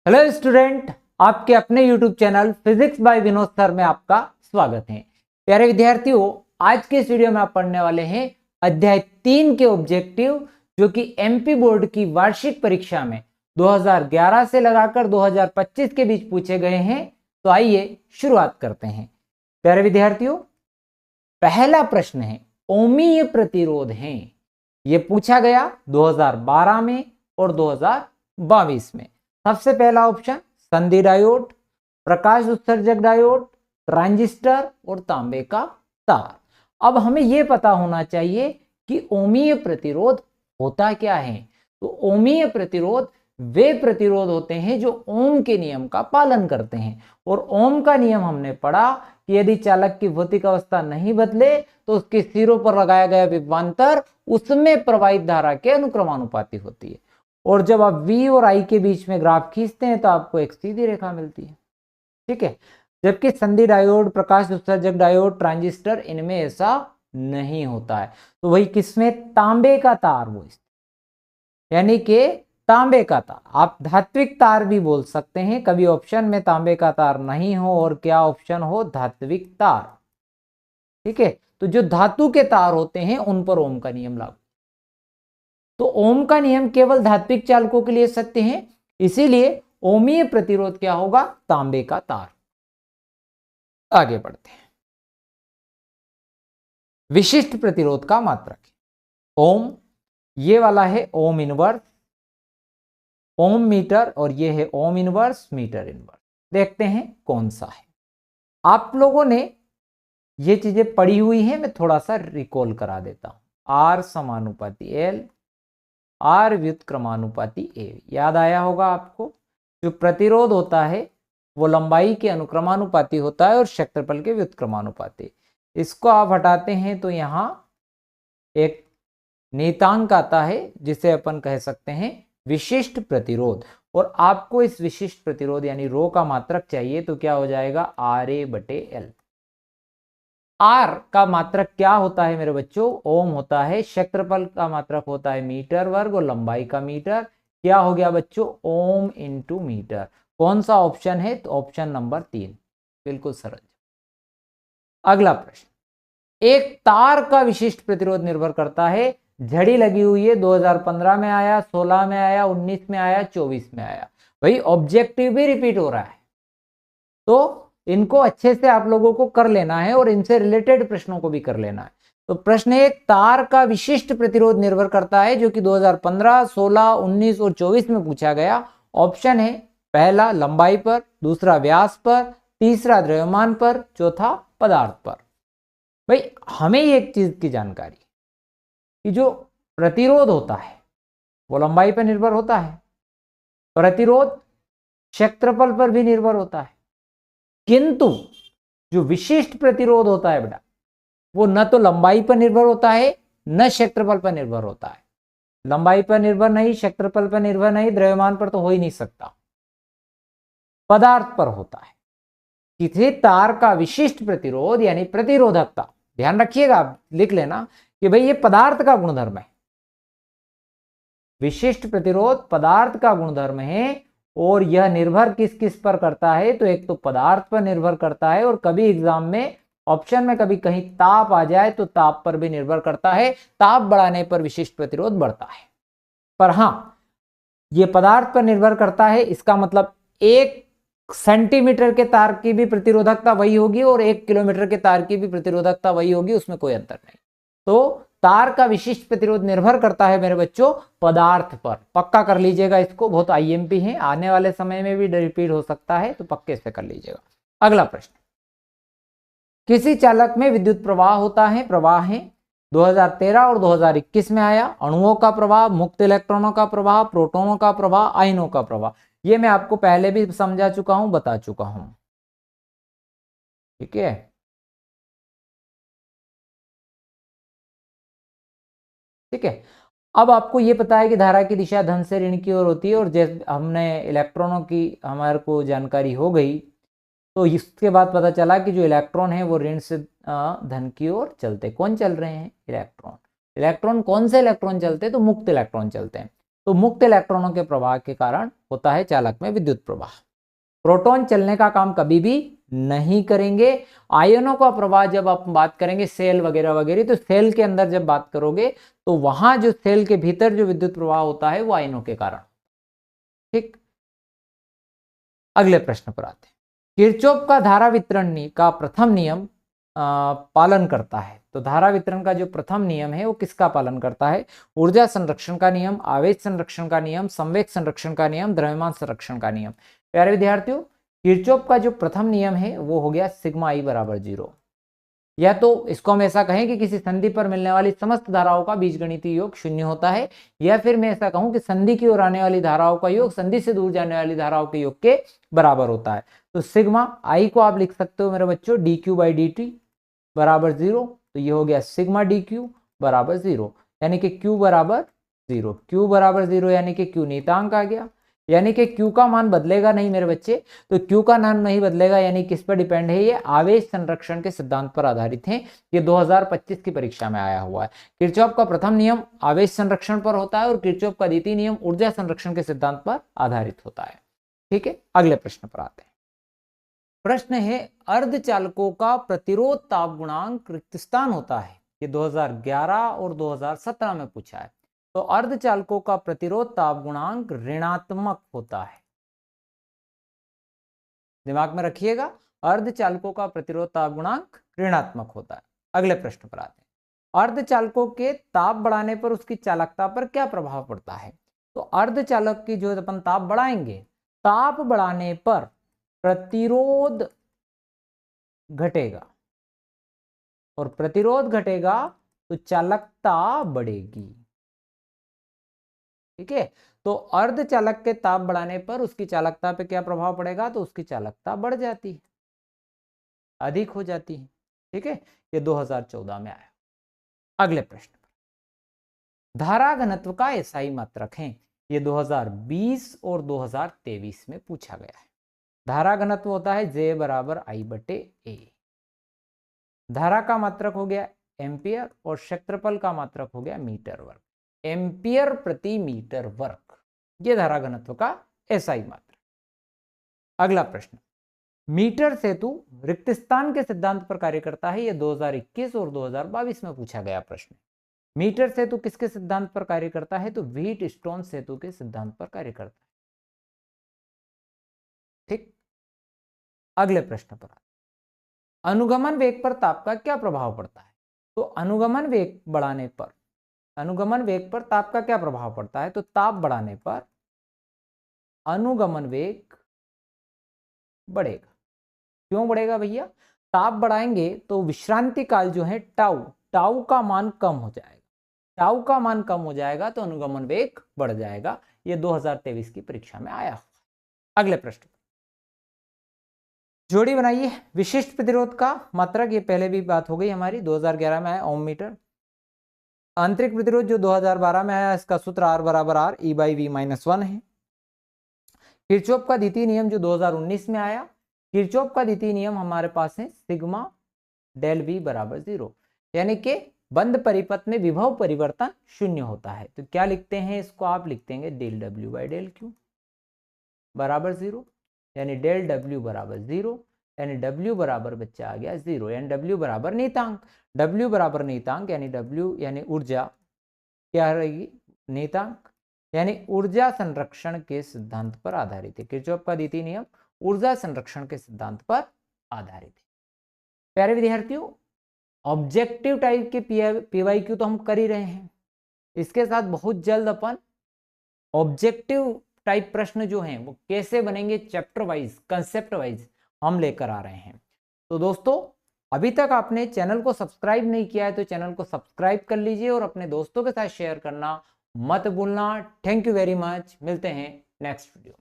Hello student, आपके अपने YouTube channel physics bye Vinod sir में आपका स्वागत है। प्यारे विद्यार्थियों, आज के इस वीडियो में आप पढ़ने वाले हैं अध्याय 3 के ऑब्जेक्टिव, जो कि एमपी बोर्ड की वार्षिक परीक्षा में 2011 से लगाकर 2025 के बीच पूछे गए हैं। तो आइए शुरुआत करते हैं। प्यारे विद्यार्थियों, पहला प्रश्न है ओमीय प्रतिरोध है। ये पूछा गया 2012 में और 2022 में। सबसे पहला ऑप्शन संधि डायोड, प्रकाश उत्सर्जक डायोड, ट्रांजिस्टर और तांबे का तार। अब हमें यह पता होना चाहिए कि ओमीय प्रतिरोध होता क्या है। तो ओमीय प्रतिरोध वे प्रतिरोध होते हैं जो ओम के नियम का पालन करते हैं। और ओम का नियम हमने पढ़ा कि यदि चालक की भौतिक अवस्था नहीं बदले तो उसके सिरों पर लगाया गया विभवांतर उसमें प्रवाहित धारा के अनुक्रमानुपाती होती है। और जब आप V और I के बीच में ग्राफ खींचते हैं तो आपको एक सीधी रेखा मिलती है। ठीक है, जबकि संधि डायोड, प्रकाश उत्सर्जक डायोड, ट्रांजिस्टर, इनमें ऐसा नहीं होता है। तो वही किसमें, तांबे का तार, वो यानी कि तांबे का तार। आप धात्विक तार भी बोल सकते हैं, कभी ऑप्शन में तांबे का तार नहीं हो और क्या ऑप्शन हो, धात्विक तार। ठीक है, तो जो धातु के तार होते हैं उन पर ओम का नियम लागू। तो ओम का नियम केवल धात्विक चालकों के लिए सत्य है, इसीलिए ओमीय प्रतिरोध क्या होगा, तांबे का तार। आगे बढ़ते हैं। विशिष्ट प्रतिरोध का मात्रक ओम, ये वाला है ओम इनवर्स, ओम मीटर, और ये है ओम इनवर्स, मीटर इनवर्स। देखते हैं कौन सा है। आप लोगों ने ये चीजें पढ़ी हुई हैं, मैं थोड़ा सा रिकॉल करा देता हूं। आर समानुपाती एल, आर व्युत्क्रमानुपाती ए, याद आया होगा आपको। जो प्रतिरोध होता है वो लंबाई के अनुक्रमानुपाती होता है और क्षेत्रफल के व्युत्क्रमानुपाती। इसको आप हटाते हैं तो यहाँ एक नियतांक आता है जिसे अपन कह सकते हैं विशिष्ट प्रतिरोध। और आपको इस विशिष्ट प्रतिरोध यानी रो का मात्रक चाहिए, तो क्या हो जाएगा, आर ए बटे एल। आर का मात्रक क्या होता है मेरे बच्चों, ओम होता है। क्षेत्रफल का मात्रक होता है मीटर वर्ग और लंबाई का मीटर। क्या हो गया बच्चों, ओम इंटू मीटर। कौन सा ऑप्शन है, तो ऑप्शन नंबर 3, बिल्कुल सरल। अगला प्रश्न, एक तार का विशिष्ट प्रतिरोध निर्भर करता है। झड़ी लगी हुई है, 2015 में आया, 16 में आया, 19 में आया, 24 में आया। भाई ऑब्जेक्टिव भी रिपीट हो रहा है, तो इनको अच्छे से आप लोगों को कर लेना है और इनसे रिलेटेड प्रश्नों को भी कर लेना है। तो प्रश्न एक, तार का विशिष्ट प्रतिरोध निर्भर करता है, जो कि 2015, 16, 19 और 24 में पूछा गया। ऑप्शन है पहला लंबाई पर, दूसरा व्यास पर, तीसरा द्रव्यमान पर, चौथा पदार्थ पर। भाई हमें एक चीज की जानकारी कि जो प्रतिरोध होता है वो लंबाई पर निर्भर होता है, प्रतिरोध क्षेत्रफल पर भी निर्भर होता है, किंतु जो विशिष्ट प्रतिरोध होता है बेटा, वो न तो लंबाई पर निर्भर होता है न क्षेत्रफल पर निर्भर होता है। लंबाई पर निर्भर नहीं, क्षेत्रफल पर निर्भर नहीं, द्रव्यमान पर तो हो ही नहीं सकता, पदार्थ पर होता है। किसी तार का विशिष्ट प्रतिरोध यानी प्रतिरोधकता, ध्यान रखिएगा, आप लिख लेना कि भाई ये पदार्थ का गुणधर्म है। विशिष्ट प्रतिरोध पदार्थ का गुणधर्म है और यह निर्भर किस किस पर करता है, तो एक तो पदार्थ पर निर्भर करता है, और कभी एग्जाम में ऑप्शन में कभी कहीं ताप आ जाए तो ताप पर भी निर्भर करता है। ताप बढ़ाने पर विशिष्ट प्रतिरोध बढ़ता है। पर हां, यह पदार्थ पर निर्भर करता है, इसका मतलब 1 सेंटीमीटर के तार की भी प्रतिरोधकता वही होगी और 1 किलोमीटर के तार की भी प्रतिरोधकता वही होगी, उसमें कोई अंतर नहीं। तो तार का विशिष्ट प्रतिरोध निर्भर करता है मेरे बच्चों पदार्थ पर। पक्का कर लीजिएगा इसको, बहुत आईएमपी है, आने वाले समय में भी रिपीट हो सकता है, तो पक्के से कर लीजिएगा। अगला प्रश्न, किसी चालक में विद्युत प्रवाह होता है, प्रवाह है 2013 और 2021 में आया। अणुओं का प्रवाह, मुक्त इलेक्ट्रॉनों का प्रवाह, प्रोटोनों का प्रवाह, आयनों का प्रवाह। ये मैं आपको पहले भी समझा चुका हूं, बता चुका हूं। ठीक है, ठीक है। अब आपको ये पता है कि धारा की दिशा धन से ऋण की ओर होती है, और जैसे हमने इलेक्ट्रॉनों की हमारे को जानकारी हो गई, तो इसके बाद पता चला कि जो इलेक्ट्रॉन है वो ऋण से धन की ओर चलते। कौन चल रहे हैं, इलेक्ट्रॉन। इलेक्ट्रॉन कौन से इलेक्ट्रॉन चलते हैं, तो मुक्त इलेक्ट्रॉन चलते हैं। तो मुक्त इलेक्ट्रॉनों के प्रवाह के कारण होता है चालक में विद्युत प्रवाह। प्रोटॉन चलने का काम कभी भी नहीं करेंगे। आयनों का प्रवाह जब आप बात करेंगे सेल वगैरह वगैरह, तो सेल के अंदर जब बात करोगे तो वहां जो सेल के भीतर जो विद्युत प्रवाह होता है वो आयनों के कारण। ठीक, अगले प्रश्न पर आते हैं। किरचॉफ का धारा वितरण का प्रथम नियम पालन करता है। तो धारा वितरण का जो प्रथम नियम है वो किसका पालन करता है? ऊर्जा संरक्षण का नियम, आवेश संरक्षण का नियम, संवेग संरक्षण का नियम, द्रव्यमान संरक्षण का नियम। प्यारे विद्यार्थियों, किरचॉफ का जो प्रथम नियम है वो हो गया सिग्मा I बराबर 0। या तो इसको हम ऐसा कहें कि किसी संधि पर मिलने वाली समस्त धाराओं का बीजगणितीय योग 0 होता है, या फिर मैं ऐसा कहूं कि संधि की ओर आने वाली धाराओं का योग संधि से दूर जाने वाली धाराओं के योग के बराबर होता है। तो सिग्मा I को आप लिख सकते हो मेरे बच्चों dq/dt बराबर 0। तो ये हो गया सिग्मा dq बराबर 0, यानी कि q बराबर 0। q बराबर 0 यानी कि q नियतांक आ गया, यानी कि q का मान बदलेगा नहीं मेरे बच्चे। तो q का मान नहीं बदलेगा, यानी किस पर डिपेंड है? ये आवेश संरक्षण के सिद्धांत पर आधारित है। ये 2025 की परीक्षा में आया हुआ है। किरचॉफ का प्रथम नियम आवेश संरक्षण पर होता है और किरचॉफ का द्वितीय नियम ऊर्जा संरक्षण के सिद्धांत पर आधारित होता है। ठीक है, अगले प्रश्न पर आते हैं। प्रश्न है, अर्धचालकों का प्रतिरोध ताप गुणांक रिक्त स्थान होता है। ये 2011 और 2017 में पूछा है। तो अर्धचालकों का प्रतिरोध ताप गुणांक ऋणात्मक होता है। दिमाग में रखिएगा, अर्धचालकों का प्रतिरोध ताप गुणांक ऋणात्मक होता है। अगले प्रश्न पर आते हैं। अर्धचालकों के ताप बढ़ाने पर उसकी चालकता पर क्या प्रभाव पड़ता है? तो अर्धचालक की जो अपन ताप बढ़ाएंगे, ताप बढ़ाने पर प्रतिरोध घटेगा, और प्रतिरोध घटेगा तो चालकता बढ़ेगी। ठीक है, तो अर्धचालक के ताप बढ़ाने पर उसकी चालकता पे क्या प्रभाव पड़ेगा? तो उसकी चालकता बढ़ जाती है, अधिक हो जाती है। ठीक है, ये 2014 में आया। अगले प्रश्न पर, धारा घनत्व का एसआई मात्रक है। ये 2020 और 2023 में पूछा गया है। धारा घनत्व होता है J बराबर I/A। धारा का मात्रक हो गया एम्पियर और क्षेत्रफल का मात्रक हो गया मीटर वर्ग। एम्पियर प्रति मीटर वर्ग, ये धारा घनत्व का एसआई मात्रक। अगला प्रश्न, मीटर सेतु रिक्त स्थान के सिद्धांत पर कार्य करता है। ये 2021 और 2022 में पूछा गया प्रश्न। मीटर सेतु किसके सिद्धांत पर कार्य करता है? तो व्हीटस्टोन सेतु के सिद्धांत पर कार्य करता है। ठीक, अगले प्रश्न पर, अनुगमन वेग पर ताप का क्या प्रभाव पड़ता है? तो अनुगमन वेग बढ़ाने पर, अनुगमन वेग पर ताप का क्या प्रभाव पड़ता है? तो ताप बढ़ाने पर अनुगमन वेग बढ़ेगा। क्यों बढ़ेगा भैया? ताप बढ़ाएंगे तो विश्रांति काल जो है टाउ का मान कम हो जाएगा। टाउ का मान कम हो जाएगा तो अनुगमन वेग बढ़ जाएगा। ये 2023 की परीक्षा में आया। अगले प्रश्न, जोड़ी बनाइए विशिष्ट प्रतिरोध का मात्रक। ये पहले भी बात हो गई हमारी, 2011 में आया ओम मीटर। आंतरिक प्रतिरोध जो 2012 में आया, इसका सूत्र R बराबर R E/V-1 है। किरचॉफ का द्वितीय नियम जो 2019 में आया, किरचॉफ का द्वितीय नियम हमारे पास है सिग्मा डेल V बराबर 0, यानी कि बंद परिपथ में विभव परिवर्तन 0 होता है। तो क्या लिखते हैं इसको? आप लिखते हैं डेल W/डेल Q बराबर 0, यानी डेल W बराबर 0, यानी W बराबर बच्चा आ गया 0, यानी W बराबर नियतांक। W बराबर नियतांक यानी W यानी ऊर्जा क्या रहेगी? नियतांक, यानी ऊर्जा संरक्षण के सिद्धांत पर आधारित है। किरचॉफ का द्वितीय नियम ऊर्जा संरक्षण के सिद्धांत पर आधारित है। प्यारे विद्यार्थियों, ऑब्जेक्टिव टाइप के PYQ तो हम कर ही रहे हैं, इसके साथ बहुत जल्द अपन ऑब्जेक्टिव टाइप प्रश्न जो हैं वो कैसे बनेंगे चैप्टर वाइज, कंसेप्ट वाइज हम लेकर आ रहे हैं। तो दोस्तों, अभी तक आपने चैनल को सब्सक्राइब नहीं किया है तो चैनल को सब्सक्राइब कर लीजिए और अपने दोस्तों के साथ शेयर करना मत भूलना। थैंक यू वेरी मच, मिलते हैं नेक्स्ट वीडियो।